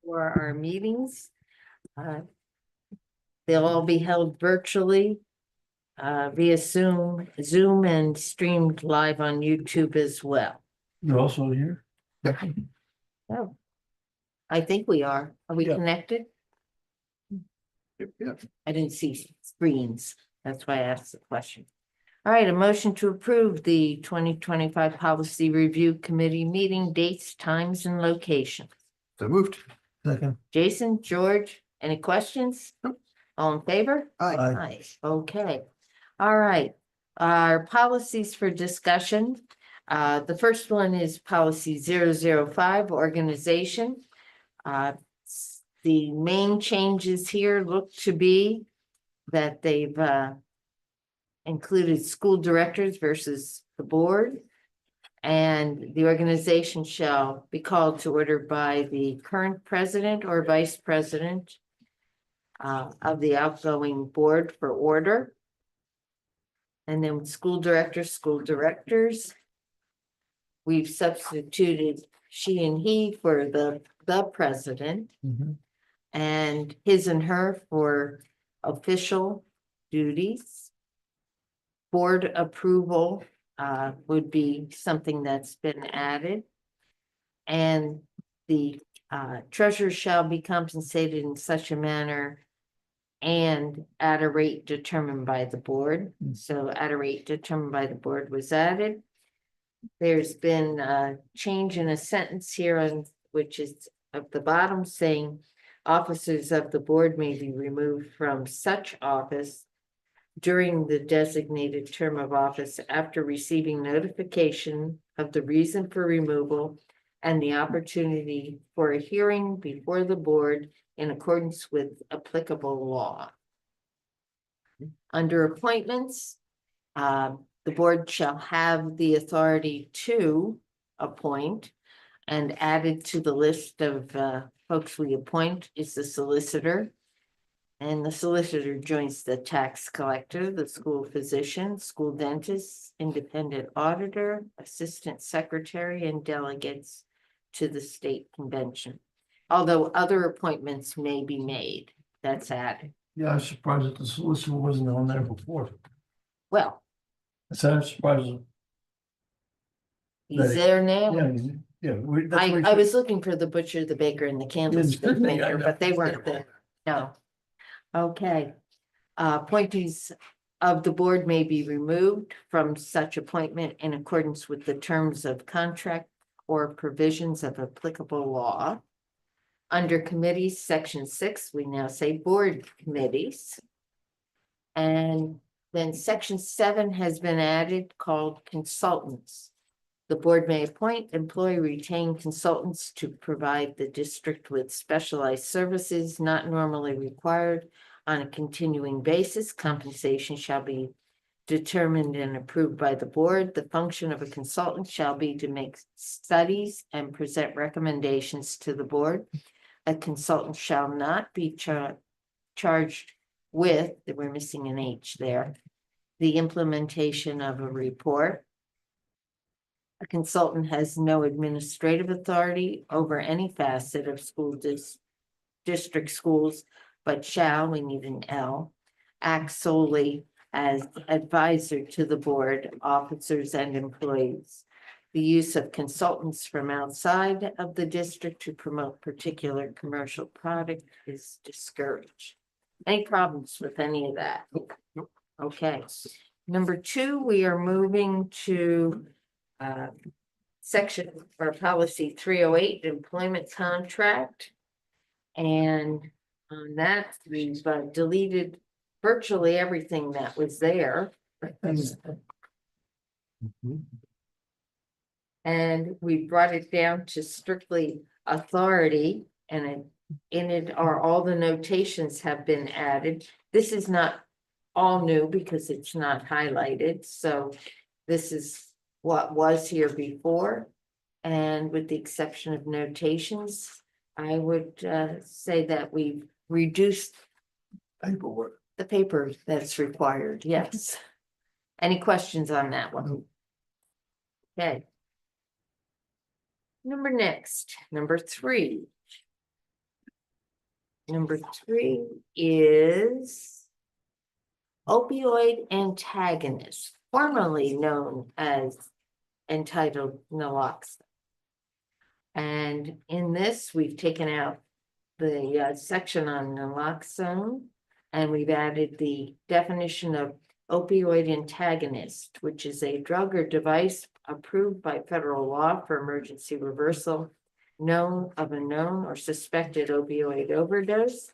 for our meetings. They'll all be held virtually via Zoom and streamed live on YouTube as well. You're also here? Oh, I think we are. Are we Yeah. connected? Yeah. I didn't see screens. That's why I asked the question. All right, a motion to approve the 2025 Policy Review Committee meeting dates, times, and locations. So moved. Second. Jason, George, any questions? Nope. All in favor? Aye. Aye. Okay. All right. Our policies for discussion. The first one is policy 005, organization. The main changes here look to be that they've included school directors versus the board. And the organization shall be called to order by the current president or vice president of the outgoing board for order. And then school directors. We've substituted she and he for the president, and his and her for official duties. Board approval would be something that's been added. And the treasurer shall be compensated in such a manner and at a rate determined by the board. So at a rate determined by the board was added. There's been a change in a sentence here on which is at the bottom saying officers of the board may be removed from such office during the designated term of office after receiving notification of the reason for removal and the opportunity for a hearing before the board in accordance with applicable law. Under appointments, the board shall have the authority to appoint, and added to the list of folks we appoint is the solicitor. And the solicitor joins the tax collector, the school physician, school dentist, independent auditor, assistant secretary, and delegates to the state convention. Although other appointments may be made, that's added. Yeah, I was surprised that the solicitor wasn't on there before. Well, So I'm surprised. he's there now. Yeah. I was looking for the butcher, the baker, and the candlestick maker, but they weren't there. No. Okay. Appointees of the board may be removed from such appointment in accordance with the terms of contract or provisions of applicable law. Under committees, section 6, we now say board committees. And then section 7 has been added called consultants. The board may appoint, employ, retain consultants to provide the district with specialized services not normally required on a continuing basis. Compensation shall be determined and approved by the board. The function of a consultant shall be to make studies and present recommendations to the board. A consultant shall not be charged with, we're missing an H there, the implementation of a report. A consultant has no administrative authority over any facet of school district schools, but shall, we need an L, act solely as advisor to the board, officers, and employees. The use of consultants from outside of the district to promote particular commercial product is discouraged. Any problems with any of that? Okay. Number 2, we are moving to section or policy 308, employment contract. And on that, we've deleted virtually everything that was there. And we brought it down to strictly authority, and in it are all the notations have been added. This is not all new because it's not highlighted. So this is what was here before. And with the exception of notations, I would say that we've reduced Paperwork. the paper that's required. Yes. Any questions on that one? Okay. Number three. Number three is opioid antagonist, formerly known as entitled naloxone. And in this, we've taken out the section on naloxone, and we've added the definition of opioid antagonist, which is a drug or device approved by federal law for emergency reversal known or suspected opioid overdose,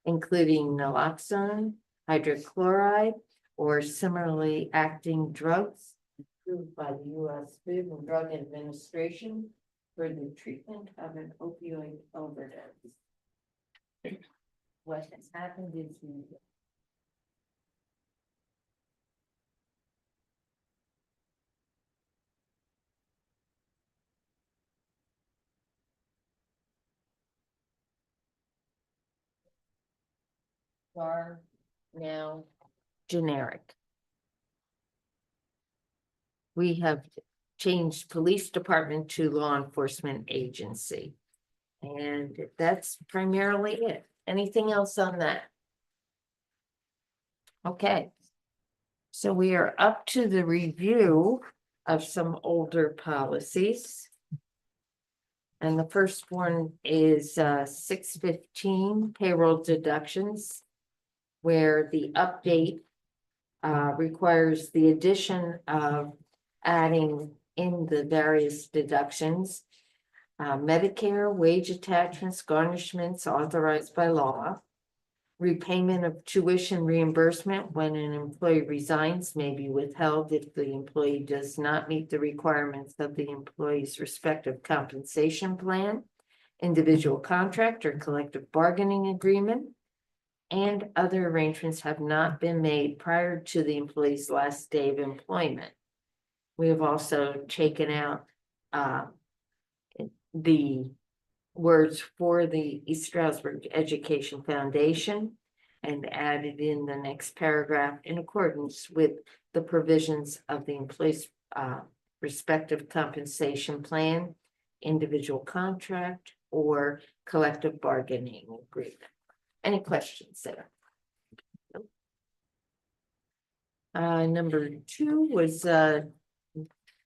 including naloxone, hydrochloride, or similarly acting drugs approved by the U.S. Food and Drug Administration for the treatment of an opioid overdose. What has happened is we are now generic. We have changed police department to law enforcement agency. And that's primarily it. Anything else on that? Okay. So we are up to the review of some older policies. And the first one is 615 payroll deductions, where the update requires the addition of adding in the various deductions, Medicare, wage attachments, garnishments authorized by law, repayment of tuition reimbursement when an employee resigns may be withheld if the employee does not meet the requirements of the employee's respective compensation plan, individual contract, or collective bargaining agreement, and other arrangements have not been made prior to the employee's last day of employment. We have also taken out the words for the East Stroudsburg Education Foundation and added in the next paragraph in accordance with the provisions of the employee's respective compensation plan, individual contract, or collective bargaining agreement. Any questions there? Number two was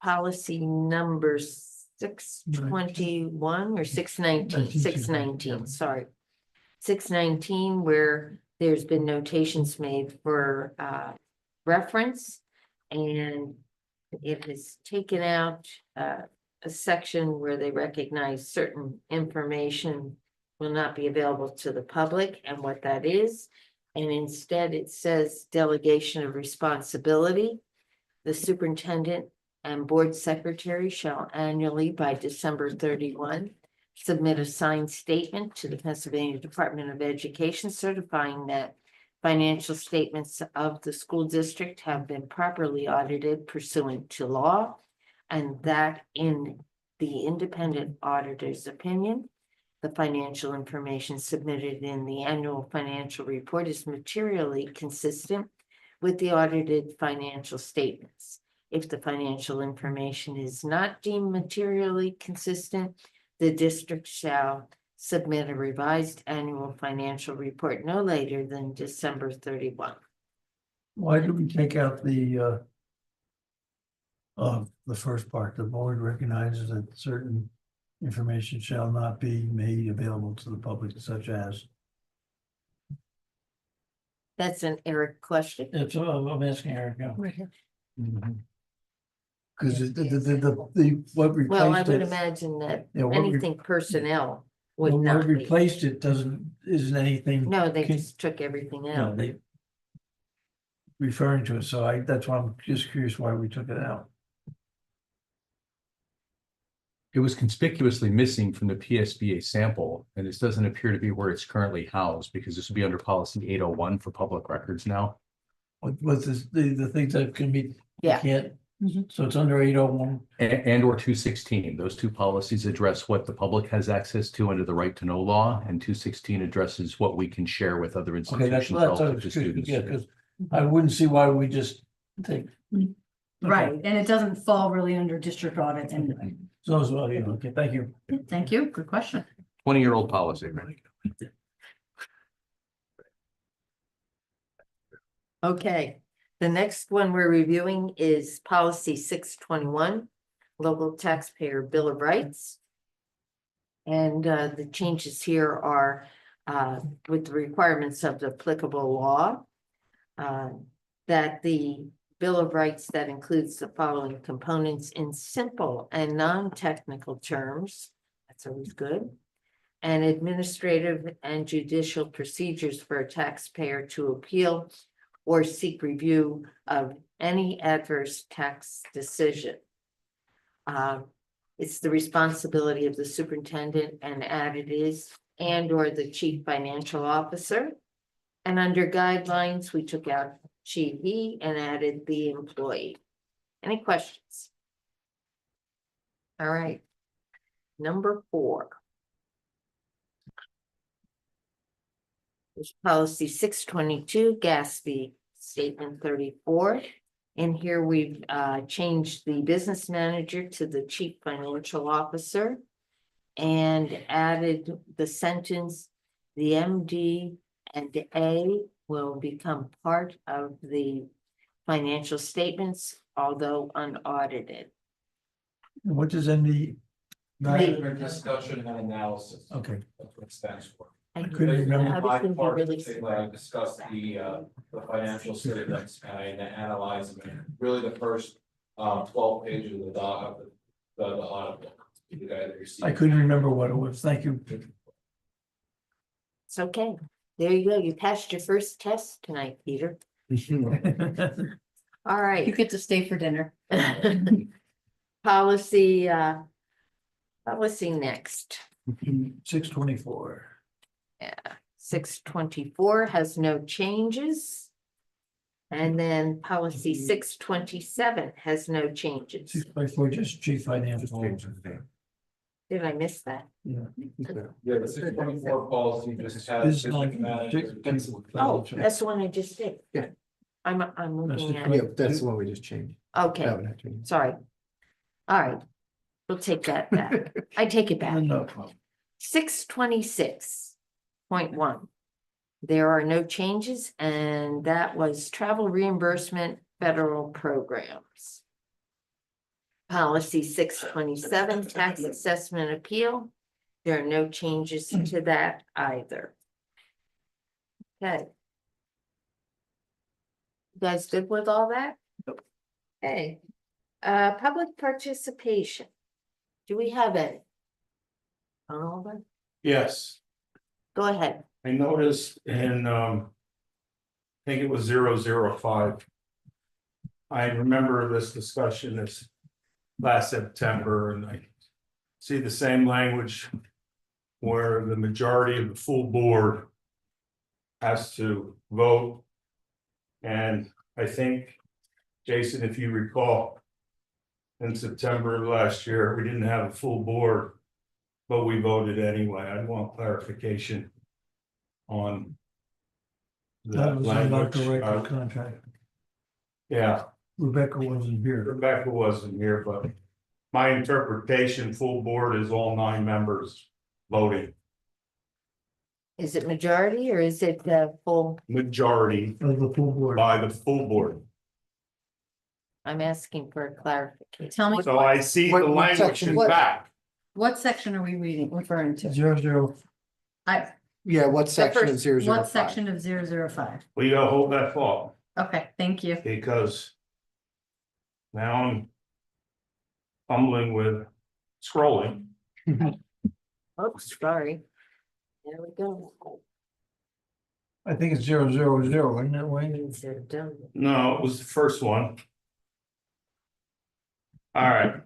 policy number 621 or 619, 619, sorry. 619, where there's been notations made for reference, and it has taken out a section where they recognize certain information will not be available to the public and what that is. And instead it says delegation of responsibility. The superintendent and board secretary shall annually by December 31 submit a signed statement to the Pennsylvania Department of Education certifying that financial statements of the school district have been properly audited pursuant to law, and that in the independent auditor's opinion, the financial information submitted in the annual financial report is materially consistent with the audited financial statements. If the financial information is not deemed materially consistent, the district shall submit a revised annual financial report no later than December 31. Why did we take out the first part? The board recognizes that certain information shall not be made available to the public, such as. That's an Eric question. That's what I'm asking Eric now. Right here. Because what replaced it. Well, I would imagine that Yeah, anything personnel would what not be. replaced it isn't anything. No, they just took everything No, out. they referring to it, so that's why I'm just curious why we took it out. It was conspicuously missing from the PSBA sample, and this doesn't appear to be where it's currently housed, because this would be under policy 801 for public records now. What's this, the things that can be, Yeah. can't, so it's under 801. And or 216. Those two policies address what the public has access to under the right to know law, and 216 addresses what we can share with other Okay, that's institutions what I relative to was students. yeah, because I wouldn't see why we just take. Right, and it doesn't fall really under district audit anyway. So as well, okay, thank you. Thank you. Good question. 20-year-old policy, right? Okay, the next one we're reviewing is policy 621, local taxpayer bill of rights. And the changes here are with the requirements of the applicable law. That the bill of rights that includes the following components in simple and non-technical terms. That's always good. And administrative and judicial procedures for a taxpayer to appeal or seek review of any adverse tax decision. It's the responsibility of the superintendent and added is and/or the chief financial officer. And under guidelines, we took out chief and added the employee. Any questions? All right. Number 4. There's policy 622, gas fee statement 34. And here we've changed the business manager to the chief financial officer and added the sentence, the MD and A will become part of the financial statements, although unaudited. And what does MD? Management discussion and analysis. Okay, That's what it stands for. I couldn't remember. I was gonna be really Where I discussed the financial statements and analyze them. Really the first 12 pages of the audit book. You guys received. I couldn't remember what it was. Thank you. It's okay. There you go. You passed your first test tonight, Peter. All You right. get to stay for dinner. Policy, policy next. 624. 624 has no changes. And then policy 627 has no changes. 624, just chief financial officer. Did I miss that? Yeah. Yeah, the 624 policy just has. This is business not- manager. Oh, that's the one I just did. Yeah. I'm looking at Yeah, it. that's the one we just changed. Okay, That one had changed. sorry. All right. We'll take that back. I take it back. No. 626.1. There are no changes, and that was travel reimbursement federal programs. Policy 627, tax assessment appeal. There are no changes to that either. Okay. You guys good with all that? Okay. Public participation. Do we have any? On all of them? Yes, Go ahead. I noticed in, I think it was 005. I remember this discussion this last September, and I see the same language where the majority of the full board has to vote. And I think, Jason, if you recall, in September of last year, we didn't have a full board, but we voted anyway. I want clarification on That that was on language. Dr. Riker's contract. Yeah, Rebecca wasn't here. Rebecca wasn't here, but my interpretation, full board is all 9 members voting, Is it majority or is it full? majority Of the full board. by the full board. I'm asking for a clarification. Tell me, So I see What- the what language section? in What- back. what section are we referring to? 00. Yeah, what section of first- 005? What section of 005? We gotta hold that thought, Okay, thank you. because now I'm fumbling with scrolling. Oops, sorry. There we go. I think it's 000, isn't it, Wayne? Instead of done. No, it was the first one. All right.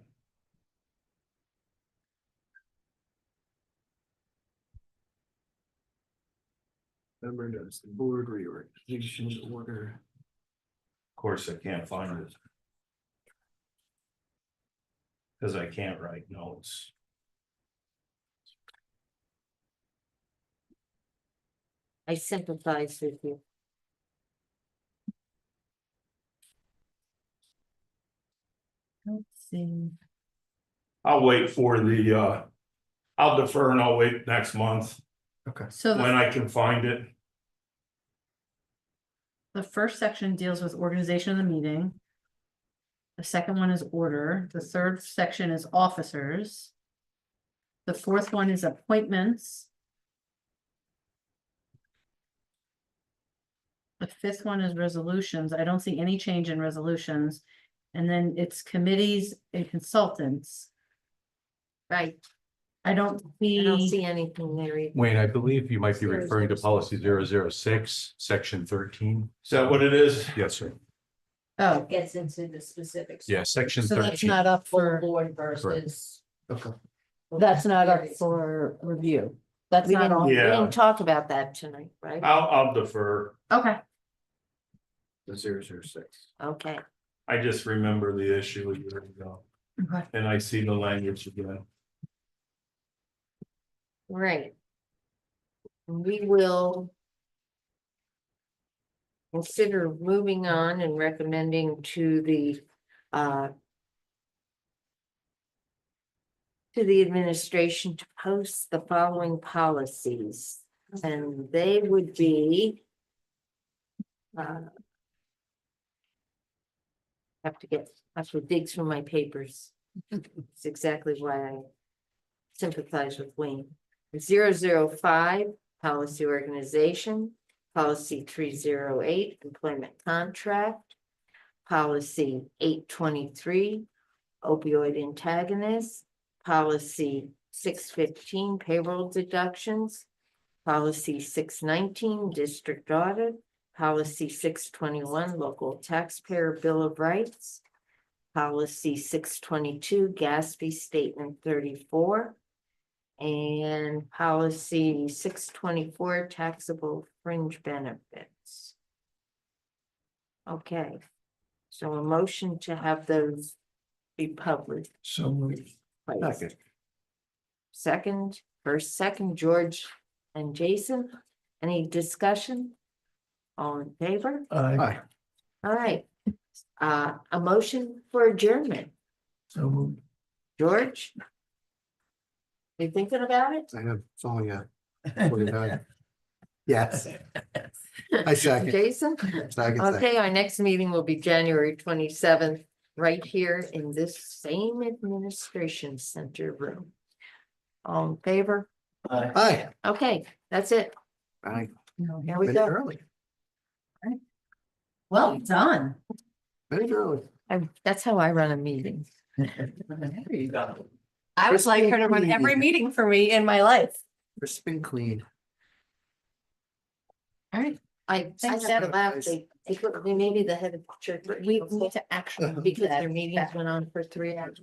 Member notes the board reorganization order. Of course, I can't find it. Cause I can't write notes. I sympathize with you. Let's see. I'll wait for the, I'll defer and I'll wait next month So when I can find it. the first section deals with organization of the meeting. The second one is order. The third section is officers. The fourth one is appointments. The fifth one is resolutions. I don't see any change in resolutions. And then it's committees and consultants. Right, I don't I don't see, see anything there either. Wayne, I believe you might be referring to policy 006, section 13. Is that what it is? Yes, sir. oh, Gets into the specifics. Yeah, section so that's 13. not up Full for, board versus. Okay. that's not up for review. That's We not didn't, on. we Yeah. didn't talk about that tonight, right? I'll defer. Okay, The 006. Okay, I just remember the issue a year ago okay. and I see the language again. right. We will consider moving on and recommending to the administration to post the following policies, and they would be have to dig through my papers. It's exactly why I sympathize with Wayne. 005, policy organization, policy 308, employment contract, policy 823, opioid antagonist, policy 615, payroll deductions, policy 619, district audit, policy 621, local taxpayer bill of rights, policy 622, GASB statement 34, and policy 624, taxable fringe benefits. Okay, so a motion to have those be published. So moved. Please. Second, first, second, George and Jason, any discussion? All in favor? Aye. All right. A motion for adjournment, So moved. George? You thinking about it? I have, it's only a 49. Yes, I second. Jason? Second. Okay, our next meeting will be January 27th, right here in this same administration center room. All in favor? Aye. Okay, that's it. Aye. Here we Minute go. early, Well done. minute early. That's how I run a meeting. I would like her to run every meeting for me in my life. Crisp and clean. All right, I Thanks, had to Deb. laugh, they maybe the head of church. we need to actually. do Because that. their meetings went on for 3 hours.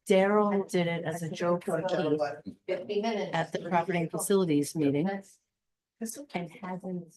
Daryl did it as a joke for Keith 50 minutes. at the property and facilities meeting and hasn't